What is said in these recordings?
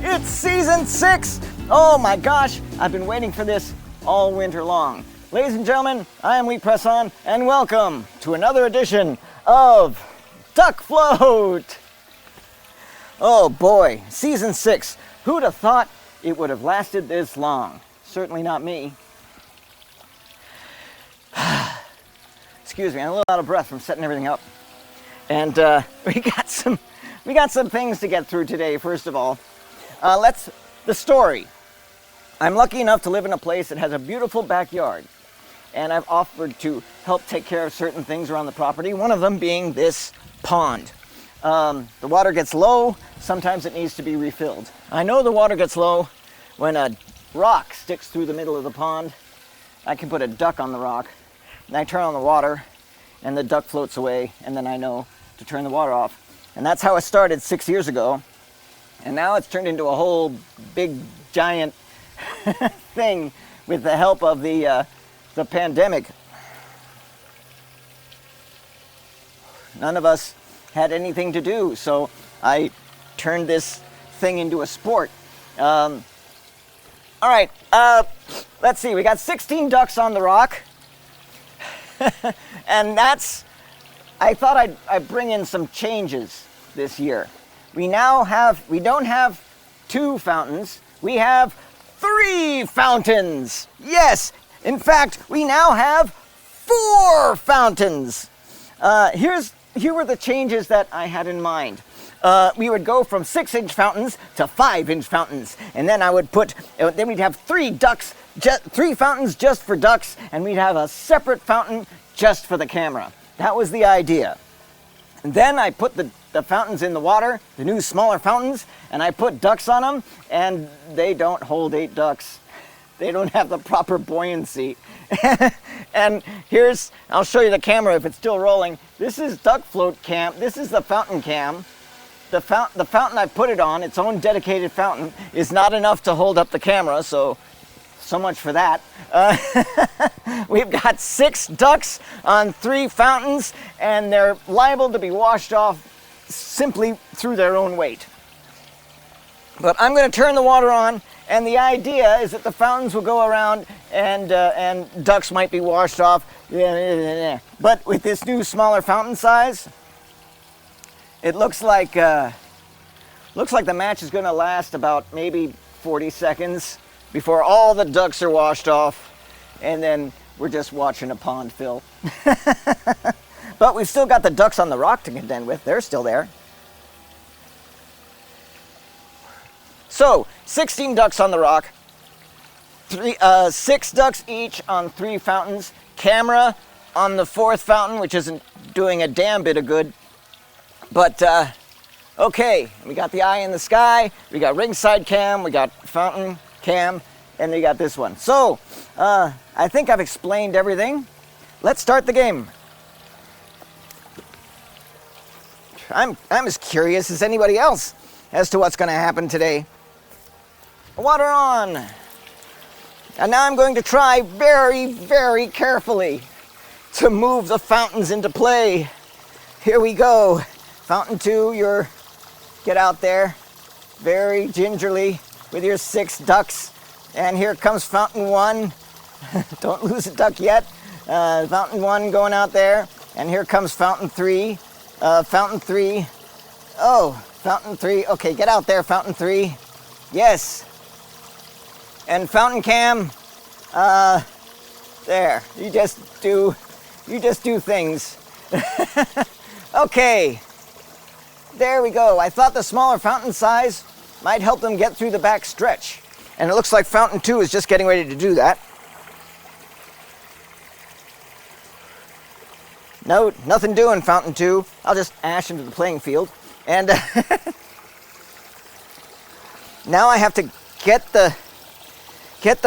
It's season 6! Oh my gosh, I've been waiting for this all winter long. Ladies and gentlemen, I am Presson, and welcome to another edition of Duckfloat! Oh boy, season 6. Who'd have thought it would have lasted this long? Certainly not me. Excuse me, I'm a little out of breath from setting everything up. And we got some things to get through today. First of all, the story. I'm lucky enough to live in a place that has a beautiful backyard, and I've offered to help take care of certain things around the property, one of them being this pond. The water gets low, sometimes it needs to be refilled. I know the water gets low when a rock sticks through the middle of the pond. I can put a duck on the rock, and I turn on the water, and the duck floats away, and then I know to turn the water off. And that's how it started 6 years ago. And now it's turned into a whole big, giant thing with the help of the pandemic. None of us had anything to do, so I turned this thing into a sport. All right, let's see. We got 16 ducks on the rock. And I thought I'd bring in some changes this year. We don't have 2 fountains, we have 3 fountains. Yes, in fact, we now have 4 fountains. Here were the changes that I had in mind. We would go from 6-inch fountains to 5-inch fountains, and then then we'd have 3 fountains just for ducks, and we'd have a separate fountain just for the camera. That was the idea. And then I put the fountains in the water, the new smaller fountains, and I put ducks on them, and they don't hold 8 ducks. They don't have the proper buoyancy. And I'll show you the camera if it's still rolling. This is Duckfloat cam. This is the fountain cam. The fountain I put it on, its own dedicated fountain, is not enough to hold up the camera, so much for that. We've got 6 ducks on 3 fountains, and they're liable to be washed off simply through their own weight. But I'm going to turn the water on, and the idea is that the fountains will go around, and ducks might be washed off. But with this new smaller fountain size, it looks like the match is going to last about maybe 40 seconds before all the ducks are washed off, and then we're just watching a pond fill. But we've still got the ducks on the rock to contend with. They're still there. So, 16 ducks on the rock, 6 ducks each on 3 fountains, camera on the 4th fountain, which isn't doing a damn bit of good. But, okay, we got the eye in the sky, we got ringside cam, we got fountain cam, and we got this one. So, I think I've explained everything. Let's start the game. I'm as curious as anybody else as to what's going to happen today. Water on. And now I'm going to try very, very carefully to move the fountains into play. Here we go. Fountain 2, get out there very gingerly with your 6 ducks. And here comes fountain 1. Don't lose a duck yet. Fountain 1 going out there. And here comes fountain 3. Fountain 3. Oh, fountain 3. Okay, get out there, fountain 3. Yes. And fountain cam. There. You just do things. Okay. There we go. I thought the smaller fountain size might help them get through the back stretch. And it looks like fountain 2 is just getting ready to do that. No, nothing doing, fountain 2. I'll just ash into the playing field. And now I have to get the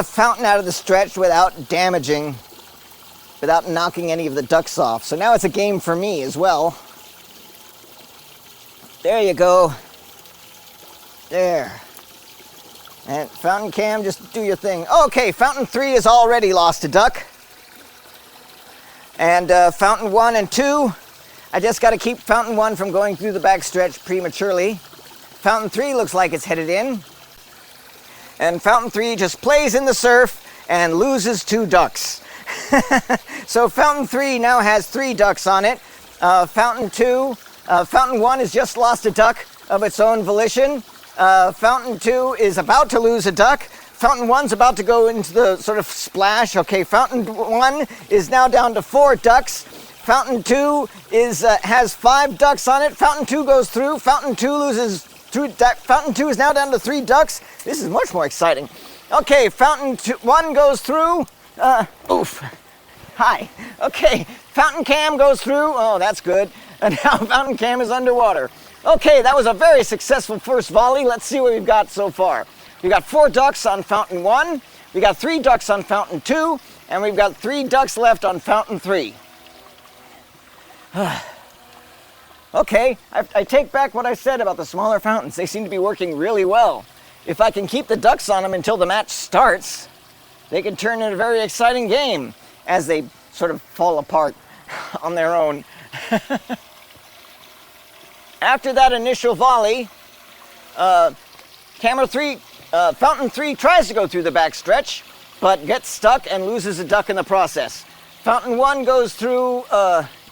fountain out of the stretch without knocking any of the ducks off. So now it's a game for me as well. There you go. There. And fountain cam, just do your thing. Okay, fountain 3 has already lost a duck. And fountain 1 and 2, I just got to keep fountain 1 from going through the back stretch prematurely. Fountain 3 looks like it's headed in. And Fountain 3 just plays in the surf and loses 2 ducks. So Fountain 3 now has 3 ducks on it. Fountain 1 has just lost a duck of its own volition. Fountain 2 is about to lose a duck. Fountain 1's about to go into the sort of splash. Okay, Fountain 1 is now down to 4 ducks. Fountain 2 has 5 ducks on it. Fountain 2 goes through. Fountain 2 loses 2 ducks. Fountain 2 is now down to 3 ducks. This is much more exciting. Okay, Fountain 1 goes through. Oof. Hi. Okay, Fountain Cam goes through. Oh, that's good. And now Fountain Cam is underwater. Okay, that was a very successful first volley. Let's see what we've got so far. We got 4 ducks on Fountain 1. We got 3 ducks on Fountain 2. And we've got 3 ducks left on Fountain 3. Okay, I take back what I said about the smaller fountains. They seem to be working really well. If I can keep the ducks on them until the match starts, they can turn into a very exciting game as they sort of fall apart on their own. After that initial volley, Fountain 3 tries to go through the back stretch, but gets stuck and loses a duck in the process. Fountain 1 goes through,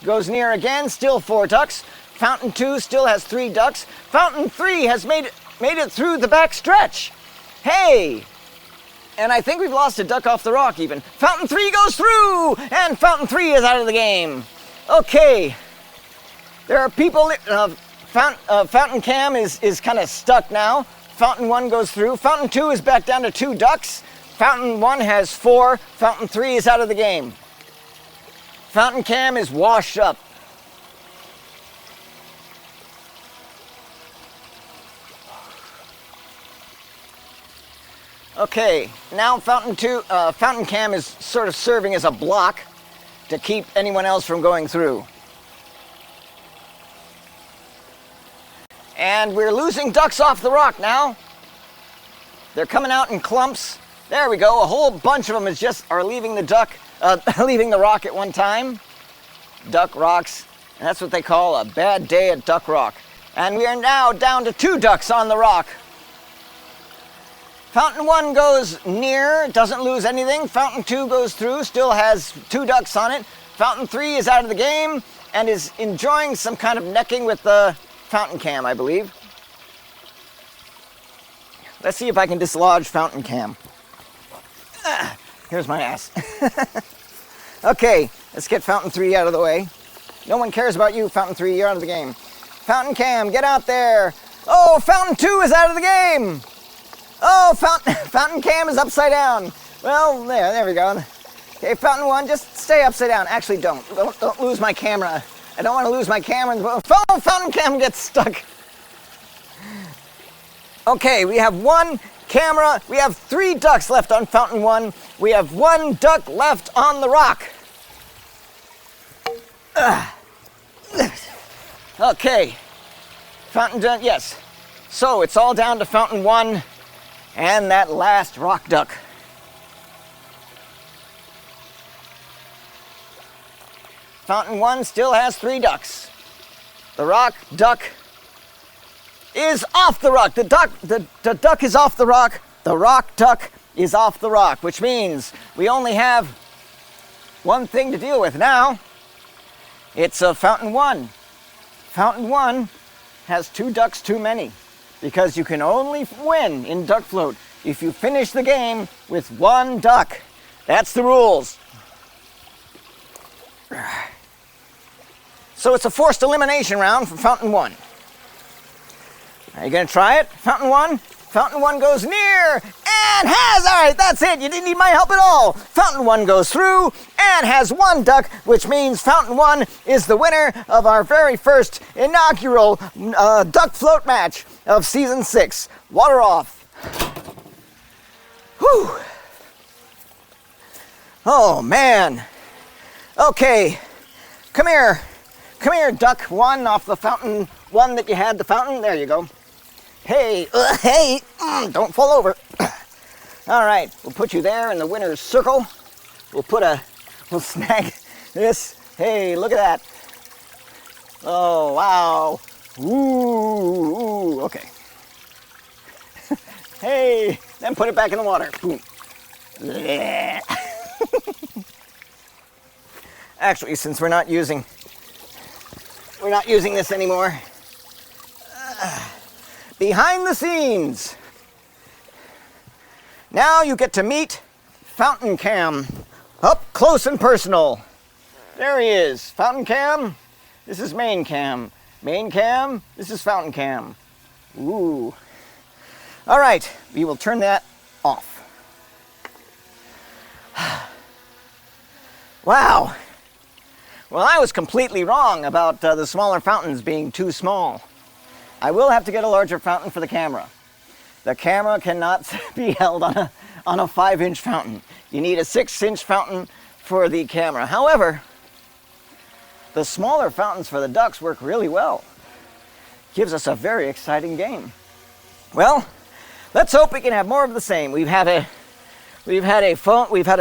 goes near again, still 4 ducks. Fountain 2 still has 3 ducks. Fountain 3 has made it through the back stretch. Hey! And I think we've lost a duck off the rock even. Fountain 3 goes through! And Fountain 3 is out of the game. Okay. There are people, Fountain Cam is kind of stuck now. Fountain 1 goes through. Fountain 2 is back down to 2 ducks. Fountain 1 has 4. Fountain 3 is out of the game. Fountain Cam is washed up. Okay, now Fountain Cam is sort of serving as a block to keep anyone else from going through. And we're losing ducks off the rock now. They're coming out in clumps. There we go, a whole bunch of them are leaving the rock at one time. Duck rocks, and that's what they call a bad day at Duck Rock. And we are now down to 2 ducks on the rock. Fountain 1 goes near, doesn't lose anything. Fountain 2 goes through, still has 2 ducks on it. Fountain 3 is out of the game and is enjoying some kind of necking with the Fountain Cam, I believe. Let's see if I can dislodge Fountain Cam. Here's my ass. Okay, let's get Fountain 3 out of the way. No one cares about you, Fountain 3, you're out of the game. Fountain Cam, get out there. Oh, Fountain 2 is out of the game. Oh, Fountain Cam is upside down. Well, there we go. Okay, Fountain 1, just stay upside down. Actually, don't lose my camera. I don't want to lose my camera. Oh, Fountain Cam gets stuck. Okay, we have 1 camera. We have 3 ducks left on Fountain 1. We have 1 duck left on the rock. Okay, Fountain done, yes. So it's all down to Fountain 1 and that last rock duck. Fountain 1 still has 3 ducks. The rock duck is off the rock. The duck is off the rock. The rock duck is off the rock, which means we only have one thing to deal with now. It's Fountain 1. Fountain 1 has 2 ducks too many, because you can only win in Duckfloat if you finish the game with 1 duck. That's the rules. So it's a forced elimination round for Fountain 1. Are you going to try it? Fountain 1? Fountain 1 goes near and has, all right, that's it. You didn't need my help at all. Fountain 1 goes through and has 1 duck, which means Fountain 1 is the winner of our very first inaugural duck float match of Season 6. Water off. Whew. Oh, man. Okay, come here. Come here, Duck 1 off the Fountain 1 that you had, the fountain. There you go. Hey, hey, don't fall over. All right, we'll put you there in the winner's circle. We'll snag this. Hey, look at that. Oh, wow. Ooh, okay. Hey, then put it back in the water. Boom. Actually, since we're not using this anymore, behind the scenes. Now you get to meet Fountain Cam up close and personal. There he is, Fountain Cam. This is Main Cam. Main Cam, this is Fountain Cam. Ooh. All right, we will turn that off. Wow. Well, I was completely wrong about the smaller fountains being too small. I will have to get a larger fountain for the camera. The camera cannot be held on a 5-inch fountain. You need a 6-inch fountain for the camera. However, the smaller fountains for the ducks work really well. Gives us a very exciting game. Well, let's hope we can have more of the same. We've had a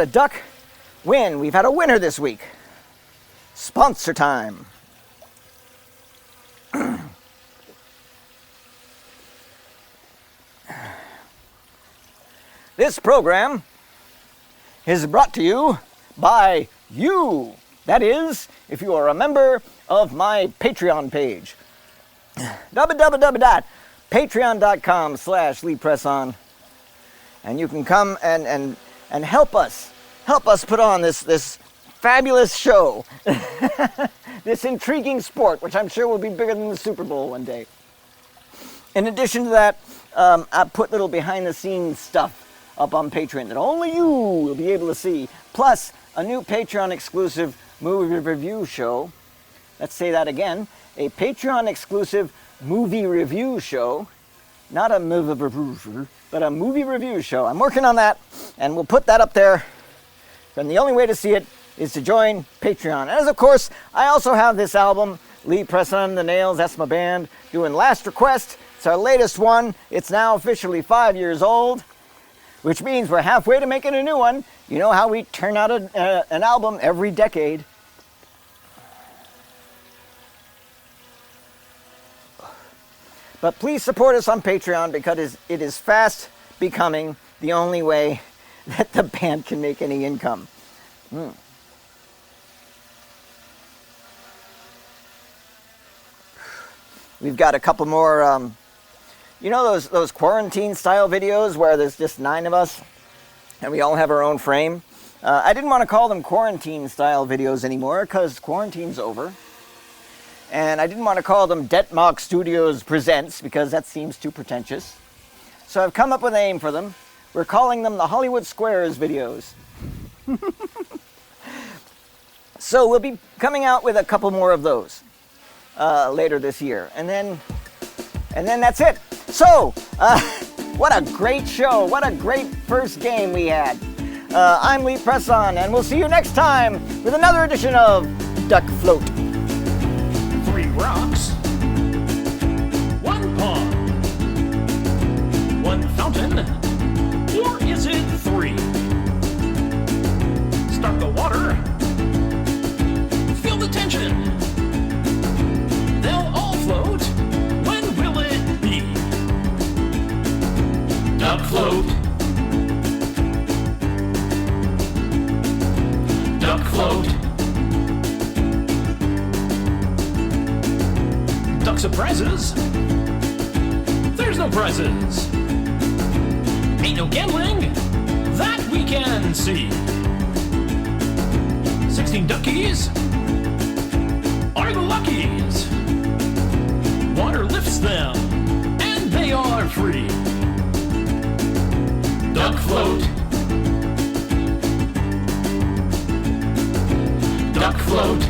duck win. We've had a winner this week. Sponsor time. This program is brought to you by you. That is, if you are a member of my Patreon page. www.patreon.com/LeePresson. And you can come and help us put on this fabulous show. This intriguing sport, which I'm sure will be bigger than the Super Bowl one day. In addition to that, I put little behind the scenes stuff up on Patreon that only you will be able to see. Plus, a new Patreon exclusive movie review show. Let's say that again. A Patreon exclusive movie review show. Not a movie review, but a movie review show. I'm working on that, and we'll put that up there. And the only way to see it is to join Patreon. As of course, I also have this album, Lee Presson, The Nails, that's my band, doing Last Request. It's our latest one. It's now officially 5 years old, which means we're halfway to making a new one. You know how we turn out an album every decade. But please support us on Patreon because it is fast becoming the only way that the band can make any income. We've got a couple more, you know those quarantine style videos where there's just 9 of us and we all have our own frame? I didn't want to call them quarantine style videos anymore because quarantine's over. And I didn't want to call them Detmock Studios Presents because that seems too pretentious. So I've come up with a name for them. We're calling them the Hollywood Squares videos. So we'll be coming out with a couple more of those later this year. And then that's it. So, what a great show. What a great first game we had. I'm Lee Presson, and we'll see you next time with another edition of Duckfloat. 3 rocks, 1 pond, 1 fountain, or is it 3? Start the water, feel the tension. They'll all float, when will it be? Duckfloat, Duckfloat. Duck surprises? There's no prizes. Ain't no gambling that we can see. 16 duckies are the luckies. Water lifts them and they are free. Duckfloat, Duckfloat,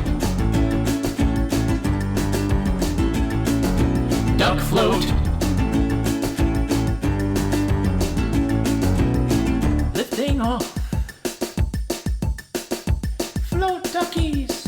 Duckfloat. Lifting off. Float duckies.